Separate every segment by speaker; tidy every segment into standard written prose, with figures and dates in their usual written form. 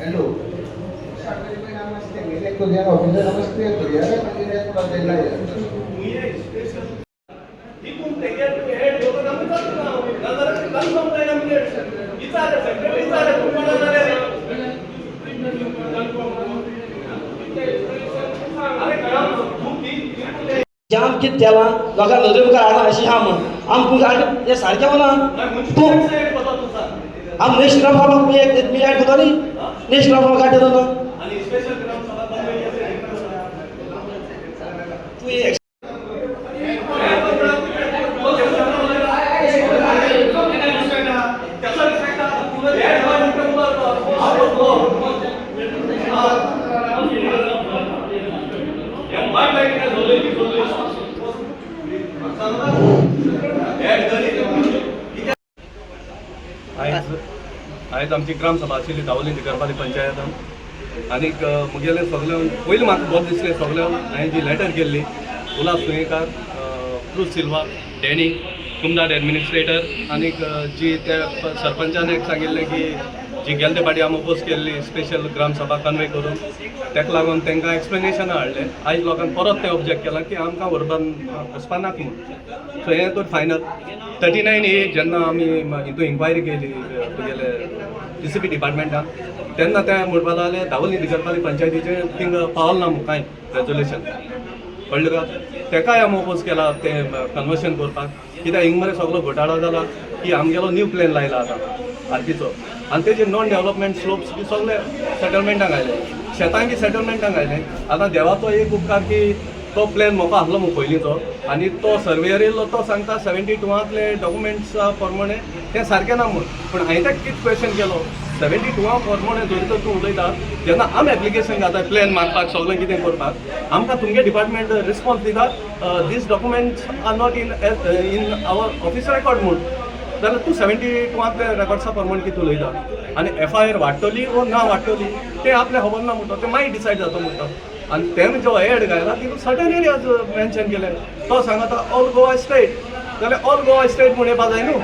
Speaker 1: Hello. Esto ya no, ya no estoy estudiando, ya no tengo la
Speaker 2: जाम कित त्याला लोकांना नदरे मुखार हाडला अशी हा म्हण आमकां गाडी हे सारकें म्हणा तूं आम नेशनल फॉर्माक एक मिलायट करता न्ही नेशनल फॉर्म गाडी येता तूं एक
Speaker 3: आयज आमची ग्रामसभा आशिल्ली दावोली नगरपाली पंचायतान आनीक मुगेले सगळे पयलीं म्हाका बरें दिसलें सगळे हांवें जी लेटर केल्ली उल्हास सुयेकार, क्रूज सिल्वा, डॅनी, कुमदाद एडमिनिस्ट्रेटर आनीक जी त्या सरपंचान एक सांगिल्लें की जी गेल्ले फाटी आमी ओपोज केल्ली स्पेशल ग्रामसभा कन्वे करून ताका लागून तांकां एक्सप्लेनेशन हाडलें. आयज लोकांक परत तें ऑब्जेक्ट केलां की आमकां व्हरपान वचपा नाका म्हणून. सो हें तर फायनल 39A जेन्ना आमी हितून इन्क्वायरी केली तुगेले DCP डिपार्टमेंटान तेन्ना ते म्हणपा लागले दावोली नगरपाली पंचायतीचें थिंगा पावल ना कांय रेजोल्युशन कळ्ळें का. ताकाय आमी ओपोज केला तें कन्वर्शन करपाक कित्याक हिंग मरे सगळो घोटाळो जाला की आमगेलो न्यू प्लॅन लायला आतां आरतीचो आनी तेजे नॉन डेव्हलपमेंट स्लोप्स बी सगळे सेटलमेंटाक आयले, शेतांकी सेटलमेंटाक आयले. आतां देवाचो एक उपकार की तो प्लॅन म्हाका आसलो मग पयलींचो आनी तो सर्वेयर येयलो तो सांगता 72तले डॉक्युमेंट्सा प्रमाणे तें सारकें ना म्हूण. पूण हांवें ताका कितें क्वेश्चन केलो 72 प्रमाणे जरी तर तूं उलयता जेन्ना आमी एप्लिकेशन घालता प्लॅन मागपाक सगळें कितें करपाक आमकां तुमगे डिपार्टमेंट रिस्पॉन्स दिता these documents are not in our office record म्हूण. जाल्यार तूं 72तले रेकॉर्ड्सा प्रमाणे कितें उलयता आनी FIR वाडटली वो ना वाडटली तें आपल्या खबर ना म्हणटा तें मागीर डिसायड जाता म्हणटा. आनी तेणें जो एड घायला तितून सर्टन एरियाज मेन्शन केले. तो सांगता ऑल गोवा स्टेट जाल्यार ऑल गोवा स्टेट म्हूण येवपा जाय न्हू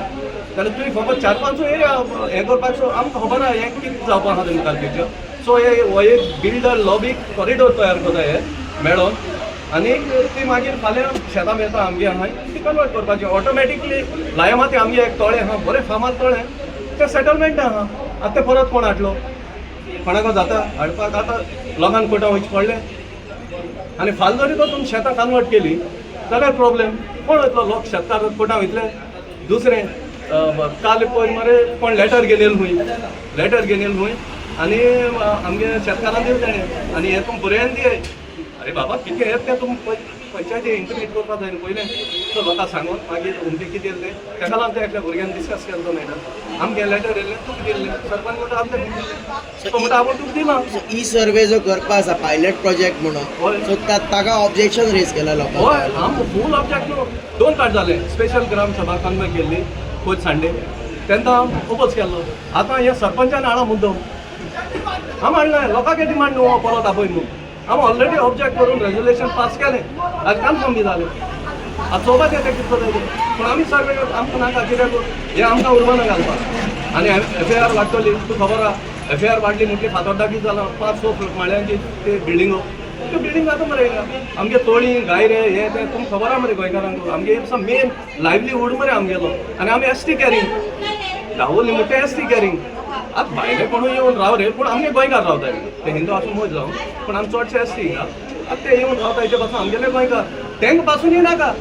Speaker 3: जाल्यार तुवें फकत 4-5 एरिया हें करपाक सो आमकां खबर ना हें कितें जावपा आहा मुखार फ्युचर. सो हो एक बिल्डर लॉबीक कॉरिडोर तयार करता हे मेळोन आनी ती मागीर फाल्यां शेतां येता आमगे हांगा ती कन्वर्ट करपाची ऑटोमॅटिकली लायमाती आमगे एक तळे आहा बरें फामाद तळें तें सेटलमेंट आहा. आतां तें परत कोण हाडलो कोणाको जाता हाडपाक. आतां लोकांक कोर्टां वयचें पडलें आनी फाल जरी तो तुमी शेतां कन्वर्ट केली जाल्यार प्रॉब्लेम कोण वयतलो लोक शेतकार कोर्टां वयतले. दुसरें काल पळय मरे कोण लेटर गेलेल खंय आनी आमगे शेतकारांक दिले तेणें आनी हें तुमी बरें दिये. अरे बाबा कितें हें तें तुमी पंचायती इंटिमेट करपा जाय न्हू पयलें. सो लोकांक सांगून मागीर उमके कितें येयलें तेका लागून ते एकल्या भुरग्यांक डिस्कस केलो मेळटा आमगे लेटर येयलें तुका दिल्लें सरपंच म्हणटा आमकां दिल्लें सो म्हणटा आपूण तुका दिना.
Speaker 4: ई सर्वे जो करपा आसा पायलट प्रोजेक्ट म्हणून सो ताका ऑब्जेक्शन रेज केला लोकांनी.
Speaker 3: हय आमकां फूल ऑब्जेक्ट न्हू 2 पार्ट जाले. स्पेशल ग्राम सभा कन्वे केल्ली पयलीं संडे तेन्ना ओपोज केल्लो. आतां हे सरपंचान हाडला मुद्दम आमी हाडलें लोकांचे डिमांड न्हू परत आपय न्हू आमी ऑलरेडी ऑब्जेक्ट करून रेजोल्युशन पास केलें आनी कन्फर्म बी जालें. आतां चोवपाक येता कितें जालें पूण आमी सर्वे आमकां नाका कित्याक हें आमकां उर्बाना घालपाक आनी FIR वाडटली तूं खबर आहा FIR वाडली म्हटली फातोड्डा कितें जालां 500 माळ्यांची ते बिल्डिंगो त्यो बिल्डींग जाता मरे आमगे तोळी गायरे हे तें तुमकां खबर आहा मरे गोंयकारांक आमगे मेन लायवलीहूड मरे आमगेलो आनी आमी ST कॅरींग दावोली म्हणटा ST कॅरींग. आतां भायले कोणूय येवन राव रे पूण आमगे गोंयकार रावताय ते हिंदू आसूं मोज जावं पूण आमी चडशे ST हिंगा आतां ते येवन रावता हेचे पासून आमगेले गोंयकार तेंकां पासून येनाका.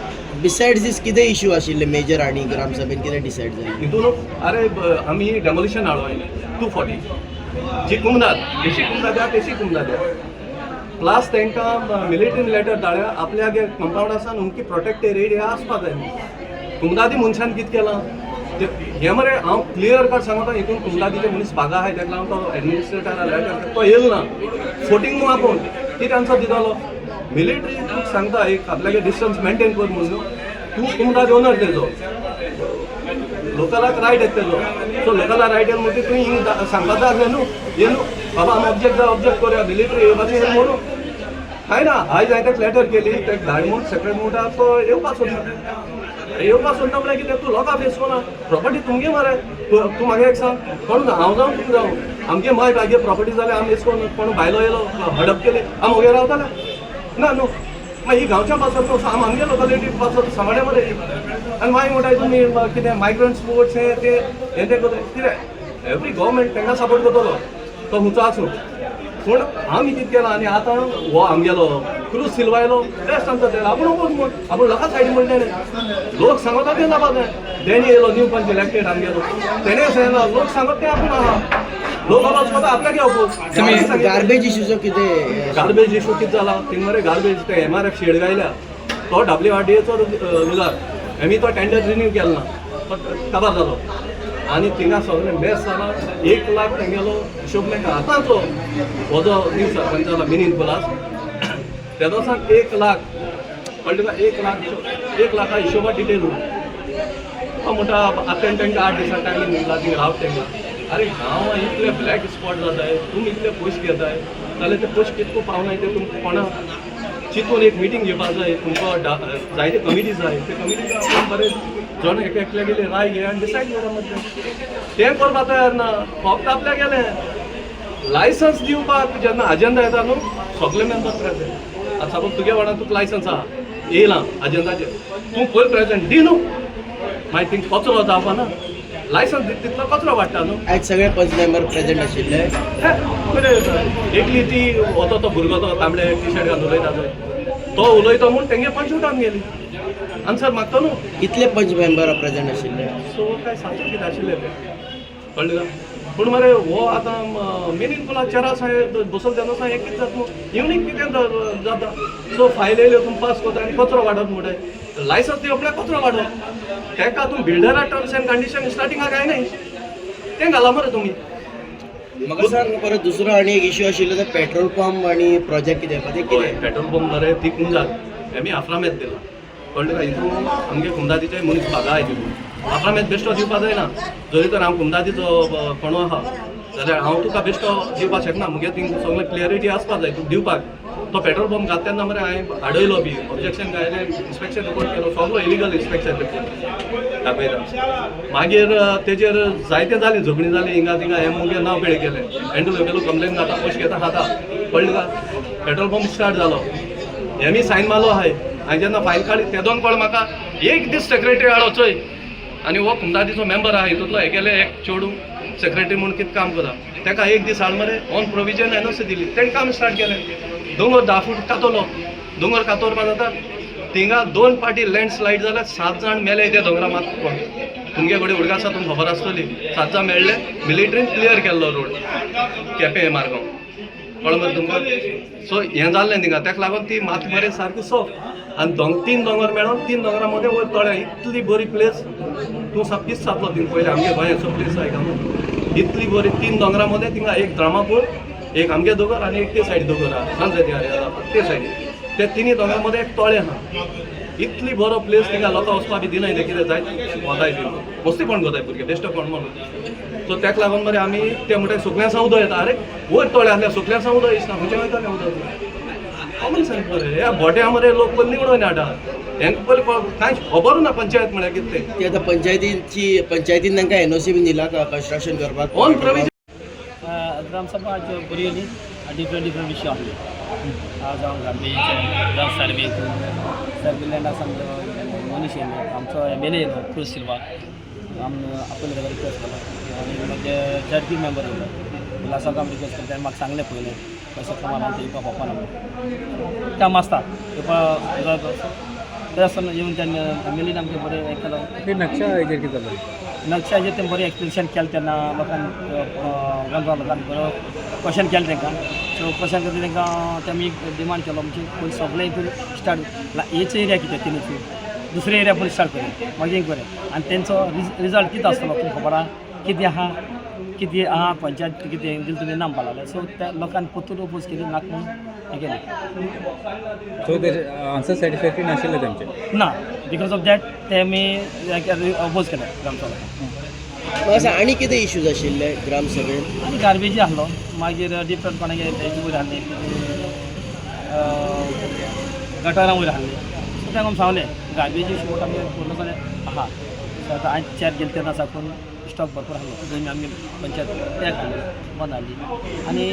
Speaker 4: बिसायड्स दीस कितें इश्यू आशिल्ले मेजर आनी ग्रामसभेन कितें डिसायड जालें
Speaker 3: हितून अरे आमी डेमोलिशन हाडोय 240 जी कुमदाद देशी कुमदाद या तेशी कुमदाद या प्लस तांकां मिलिटरीन लेटर धाडल्या आपल्या कंपाउंड आसा उमकी प्रोटेक्टेड एरिया आसपा जाय. कुमदादी मनशान कितें केलां हे मरे हांव क्लियर कट सांगता हितून कुमदादीचे मनीस बागा आहाय ताका लागून तो एडमिनिस्ट्रेटरा लेटर तो येयलो ना फोटींग न्हू आपूण कितें आन्सर दितालो मिलिटरी तुका सांगता एक आपल्यागे डिस्टन्स मेंटेन कर म्हणून तूं कुमदाद ओनर तेजो लोकलाक रायट येता तेजो सो लोकला रायट येयलो म्हणटा तुवें हिंग सांगपाक जाय आसलें न्हू ये न्हू बाबा आमी ऑब्जेक्ट करुया मिलिटरी येवपाचें हें म्हणून काय ना आयज हांवें ताका लेटर केली ताका धाड म्हूण सेक्रेटरी म्हणटा तो येवपाक सोदता येवपाक सोदता म्हळ्यार कितें तूं लोकां फेस कोना प्रॉपर्टी तुमगे मरे तूं म्हाका एक सांग कोण हांव जावं तूं जावं आमगे माय बागे प्रॉपर्टी जाल्यार आमी एसकोन कोण भायलो येयलो हडप केली आमी वयर रावताले ना न्हू मागीर ही गांवच्या पासत आम आमगे लोकलिटी पासत सांगड्या मरे आनी मागीर म्हणटाय तुमी कितें मायग्रंट स्पोर्ट्स हें ते कितें एवरी गव्हर्मेंट तांकां सपोर्ट करतलो तो हुंचो आसूं पूण आमी कितें केलां आनी आतां हो आमगेलो क्रूज सिल्वा येयलो बेस्ट आमचो तेल आपूण वच म्हूण आपूण लोकां सायडी म्हणलें लोक सांगता तें नाका तें डॅनी येयलो न्यू पंच इलेक्टेड आमगेलो तेणें सांगला लोक सांगत तें आपूण आहा लोक आलो वचपा आपल्याक घेवपूच
Speaker 4: गार्बेज इशूचो कितें
Speaker 3: गार्बेज इशू कितें जाला थिंग मरे गार्बेज ते MRF शेड गायल्या तो WRDAचो रुलार आमी तो टेंडर रिन्यू केलो ना तो काबार जालो आनी थिंगा सगळें मेस जाला 1 लाख तेंगेलो हिशोब नाका आतांचो हो जो न्यू सरपंच जाला मिनीन पुलास तेजो सांग 1 लाख कळ्ळें तुका 1 लाखा हिशोबा डिटेल तो म्हणटा आतां तांकां 8 दिसां टायम दिला थिंग रावत तेंकां अरे गांवां इतले ब्लॅक स्पॉट जाताय तुमी इतले पयशे घेताय जाल्यार ते पयशे कितको पावनाय ते तुमकां कोणा चिंतून एक मिटींग घेवपाक जाय तुमकां जायते कमिटी जाय ते कमिटीक आपण बरें जण एकल्या गेले राय घे आनी डिसायड करा मदलें तें करपा तयार ना फक्त आपल्या गेलें लायसन्स दिवपाक जेन्ना अजेंडा येता न्हू सगळे मेंबर प्रेजेंट आतां सपोज तुगे वांगडा तुका लायसन्स आहा येयलां अजेंडाचेर तूं पयर प्रेजेंट दी न्हू मागीर थिंग कचरो जावपा ना लायसन्स तितलो कचरो वाडटा न्हू
Speaker 4: आयज सगळे पंच मेंबर प्रेजेंट आशिल्ले
Speaker 3: एकली ती होतो तो भुरगो तो तांबडे टी शर्ट घालून उलयता थंय तो उलयता म्हूण तेंगे पंच उठावन गेली आन्सर मागता न्हू
Speaker 4: कितले पंच मेंबर प्रेजेंट आशिल्ले
Speaker 3: सो काय सांगता कितें आशिल्लें तें कळ्ळें का पूण मरे हो आतां मिनींग पुला चेरा साय बसोल तेन्ना साय एक कितें जाता न्हू इवनींग कितें जाता सो फायल येयल्यो तुमी पास करता आनी कचरो वाडप म्हणटाय लायसन्स दिवप म्हळ्यार कचरो वाडप तेका तुमी बिल्डरा टर्म्स एंड कंडिशन स्टार्टिंगाक काय नाही तें घाला मरे तुमी
Speaker 4: म्हाका सांग परत दुसरो आनी एक इशू आशिल्लो तो पेट्रोल पंप आनी प्रोजेक्ट कितें
Speaker 3: पेट्रोल पंप मरे ती कुंजात आमी अफ्रामेत दिला कळ्ळें का हितून आमगे कुंदादीचे मनीस भागा आहाय तितून अफ्रामेत बेश्टो दिवपा जायना जरी तर हांव कुंदादीचो कोणो आहा जाल्यार हांव तुका बेश्टो दिवपाक शकना मुगे थिंग सगळें क्लियरिटी आसपाक जाय तुका दिवपाक तो पेट्रोल पंप घात तेन्ना मरे हांवें आडयलो बी ऑब्जेक्शन घायलें इन्स्पेक्शन रिपोर्ट केलो सगळो इलिगल इन्स्पेक्शन दाखयता मागीर तेजेर जायतें जालें झगडीं जालीं हिंगा थिंगा हें मुगे नांव पेड केलें एंडुलेबेलो कंप्लेन जाता पयशे घेता खाता कळ्ळें का पेट्रोल पंप स्टार्ट जालो हेमी सायन मारलो आहाय हांवें जेन्ना फायल काडी ते दोन कळ म्हाका एक दीस सेक्रेटरी हाडो चोय आनी हो कुंदादीचो मेंबर आहा हितूंतलो हे गेले एक चेडू सेक्रेटरी म्हणून कितें काम करता ताका एक दीस हाड मरे ऑन प्रोविजन NOC दिली तेणें काम स्टार्ट केलें दोंगर 10 फूट कातलो दोंगर कातोरपा जाता थिंगा 2 पाटी लँडस्लायड जाल्यार 7 जाण मेले त्या दोंगरा मात तुमगे कडेन उडका आसा तुमकां खबर आसतली 7 जाण मेळ्ळे मिलिटरीन क्लियर केल्लो रोड केपें मार्गांव कळ्ळें मरे तुमकां सो हें जाल्लें थिंगा ताका लागून ती मात मरे सारकी सॉफ्ट आनी 3 दोंगर मेळोन 3 दोंगरा मदें वयर तळ्या इतली बरी प्लेस तूं साप्पीस जातलो थिंग पयलीं आमगे गोंयांचो प्लेस आहा काय इतली बरी 3 दोंगरा मदें थिंगा एक ड्रामापूल एक आमगे दोंगर आनी एक ते सायड दोंगर आहा सांजे ते सायडी ते तिनी दोंगरा मदें एक तळें आहा इतली बरो प्लेस थिंगा लोकां वचपा बी दिनाय ते कितें जाय वताय बी मस्ती कोण कोताय भुरगे बेश्टो कोण म्हणून सो ताका लागून मरे आमी ते म्हणटा सुकल्यासां उदक येता अरे वयर तळे आसल्यार सुकल्यासां उदक येयना खंयचे वयतालें उदक कॉमन सेन्स मरे ह्या भोट्या मरे लोक पयलीं निवडून हाडा हेंकां पयलीं कांयच खबर ना पंचायत म्हळ्यार कितें
Speaker 4: ती आतां पंचायतीन तांकां NOC बीन दिला का कन्स्ट्रक्शन करपाक
Speaker 3: ऑन प्रोविजन
Speaker 5: ग्रामसभा आज बरी येयली डिफरंट विशय आहले आज हांव गार्बेज जावं सर्वे लँड आसा मनीस येयले आमचो MLA येयलो क्रूज सिल्वा आपण ताका रिक्वेस्ट केलो आनी म्हजे जडपी मेंबर येयलो उल्हासाक हांव रिक्वेस्ट केलो ताणें म्हाका सांगलें पयलें कशें प्रमाण आमच्या येवपा पडपाना काम आसता येवपा ते आसतना येवन तेन्ना MLAन आमकां बरें हें केलो
Speaker 6: नक्षा हेजेर कितें जालें
Speaker 5: नक्षाचेर तें बरें एक्सप्लेनेशन केलें तेन्ना लोकांक गांवच्या लोकांक बरो क्वेश्चन केलें तांकां सो क्वेश्चन करता तांकां तेमी डिमांड केलो म्हणजे पयलीं सगळें हितून स्टार्ट हेचो एरिया कितें तिनूच दुसरे एरिया पयलीं स्टार्ट करें मागीर करें आनी तेंचो रिजल्ट कितें आसतलो तुमकां खबर आहा कितें आहा पंचायत कितें दिलें तुमी नाम पाळालें सो त्या लोकांनी पोतून ओपोज केली नाका म्हणून हें केलें
Speaker 6: सो तेजे आन्सर सॅटिस्फॅक्टरी नाशिल्ले तेंचे
Speaker 5: ना बिकॉज ऑफ दॅट तेमी ओपोज केलें ग्रामसभेक
Speaker 4: म्हाका सांग आनी कितें इश्यूज आशिल्ले ग्रामसभेन
Speaker 5: आनी गार्बेजी आहलो मागीर डिफरंट कोणागे हेजे वयर आहली गटारां वयर आहली सो तांकां सांगलें गार्बेजी इशू आमगे पूर्णपणे आहा सो आतां आज चॅर गेले तेन्ना साकून स्टॉक भरपूर आहलो जंय आमी पंचायत पॅक आहली बंद जाली आनी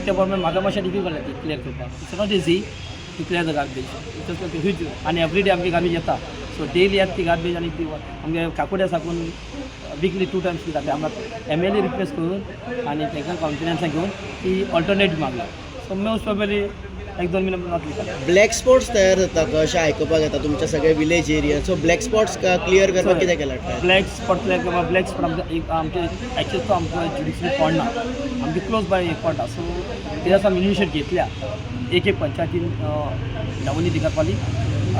Speaker 5: ते प्रमाणे म्हाका मातशें डिफिकल्ट ती क्लियर करपाक it's not easy to clear the garbage it's huge आनी एवरीडे आमची गार्बेज येता सो डेली येता ती गार्बेज आनी ती आमगे काकुड्या साकून वीकली 2 times जाता आमकां MLA रिक्वेस्ट करून आनी तांकां कॉन्फिडन्सान घेवन ती ऑल्टरनेट मागला सो मोस्ट प्रोबेबली 1-2 मिनट जातली
Speaker 4: ब्लॅक स्पॉट्स तयार जाता का अशें आयकुपाक येता तुमच्या सगळे village area so black spots clear करपाक कितें केलां
Speaker 5: ब्लॅक स्पॉट ब्लॅक स्पॉट आमचे एक्चुअली तो आमकां ज्युडिशरी पॉयंट ना आमचे क्लोज बाय एक पॉयंट सो तेजा आमी इनिशिएट घेतल्या एक पंचायतीन नवनी दिगरपाली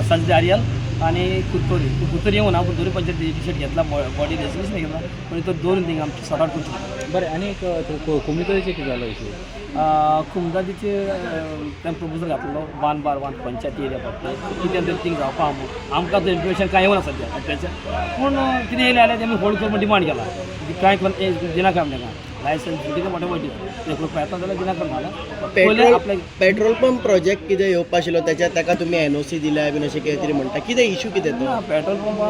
Speaker 5: संजय आर्यल आणि कुत्तोरी येऊन हांव कुत्तोरी पंचायत इनिशिएट घेतला बॉडी रेजिस्ट्रेशन घेतला पण तो 2 थिंग आमची सॉर्ट आउट करतली
Speaker 6: बरें आनी कुमितोरीचे कितें जालो इशू
Speaker 5: कुमदादीचे तें प्रपोजल घातलो 1/1 पंचायती एरिया पडटा कितें तरी थिंग जावपा आमकां तर इन्फॉर्मेशन कांय येवना सद्या तेंचें पूण कितें येयलें जाल्यार तेमी होल्ड करून डिमांड केला कांय दिनाका आमकां लायसन्स कितें मोठे मोठी येता जाल्यार दिनाका म्हणला
Speaker 4: पेट्रोल पंप प्रोजेक्ट कितें येवपा आशिल्लो ताका तुमी NOC दिल्या बीन अशें कितें तरी म्हणटा कितें इशू कितें तो
Speaker 5: पेट्रोल पंप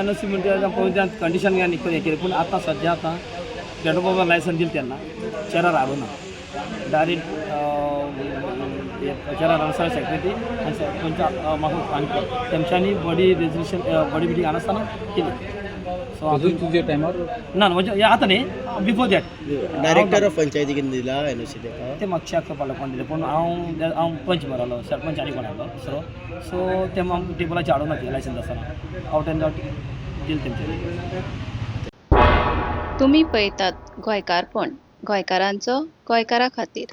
Speaker 5: NOC म्हणजे पयलींच्यान कंडिशन घालून हें केलें पूण आतां सद्या आतां पेट्रोल पंपाक लायसन्स दिलें तेन्ना चेरार हाडूं ना डायरेक्ट चेरार हांगासर सेक्रेटरी आनी सरपंच म्हाका तेमच्यांनी बॉडी रेजिस्ट्रेशन बॉडी बिडी हांगासतना केली सो
Speaker 6: तुजे टायमार
Speaker 5: ना म्हणजे आतां न्ही बिफोर दॅट
Speaker 4: डायरेक्टर ऑफ पंचायती कितें दिला NOC ताका
Speaker 5: ते म्हाका चॅक करपाक कोण दिलें पूण हांव पंच मारलो सरपंच आनी कोण आसलो दुसरो सो ते म्हाका टेबलाचेर हाडूंक ना लायसन्स आसतना आउट एंड आउट दिलें तेंच्यांनी
Speaker 7: तुम्ही पळयतात गोंयकारपण गोंयकारांचो गोंयकारा खातीर